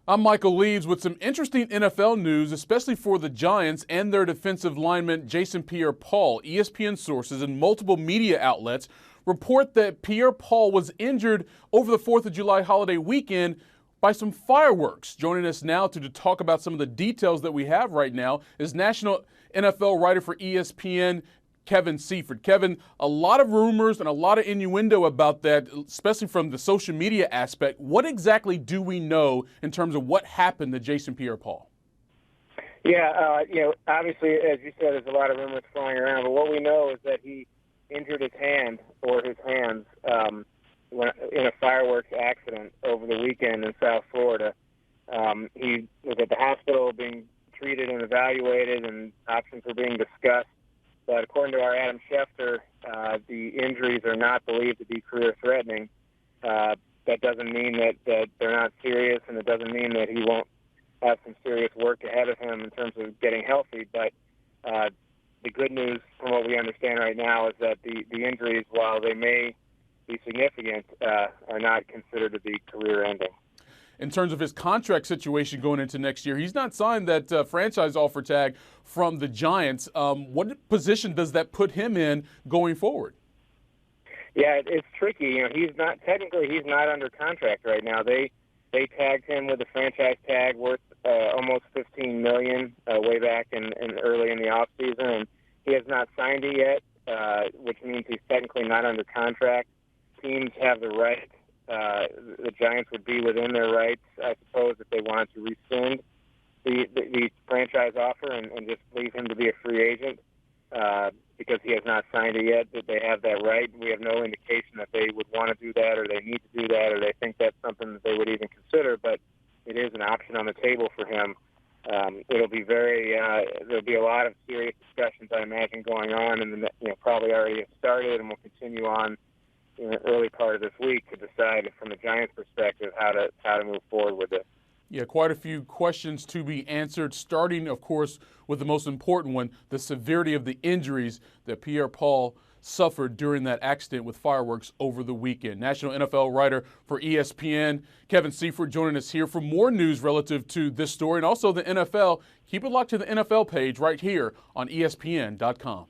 I'm Michael Leaves with some interesting NFL news, especially for the Giants and their defensive lineman Jason Pierre-Paul. ESPN sources and multiple media outlets report that Pierre-Paul was injured over the 4th of July holiday weekend by some fireworks. Joining us now to talk about some of the details that we have right now is national NFL writer for ESPN, Kevin Seifert. Kevin, a lot of rumors and a lot of innuendo about that, especially from the social media aspect. What exactly do we know in terms of what happened to Jason Pierre-Paul? Yeah, obviously, as you said, there's a lot of rumors flying around, but what we know is that he injured his hand or his hands in a fireworks accident over the weekend in South Florida. He was at the hospital being treated and evaluated, and options were being discussed. But according to our Adam Schefter, the injuries are not believed to be career-threatening. That doesn't mean that they're not serious, and it doesn't mean that he won't have some serious work ahead of him in terms of getting healthy. But the good news, from what we understand right now, is that the injuries, while they may be significant, are not considered to be career-ending. In terms of his contract situation going into next year, he's not signed that franchise offer tag from the Giants. What position does that put him in going forward? Yeah, it's tricky. He's not under contract right now. They tagged him with a franchise tag worth almost $15 million way back in early in the offseason, and he has not signed it yet, which means he's technically not under contract. Teams have the right. The Giants would be within their rights, I suppose, if they wanted to rescind the franchise offer and just leave him to be a free agent because he has not signed it yet. That they have that right. We have no indication that they would want to do that, or they need to do that, or they think that's something that they would even consider. But it is an option on the table for him. It'll be there'll be a lot of serious discussions, I imagine, going on, and probably already have started and will continue on in the early part of this week to decide from the Giants' perspective how to move forward with it. Yeah, quite a few questions to be answered, starting, of course, with the most important one, the severity of the injuries that Pierre-Paul suffered during that accident with fireworks over the weekend. National NFL writer for ESPN, Kevin Seifert, joining us here for more news relative to this story and also the NFL. Keep it locked to the NFL page right here on ESPN.com.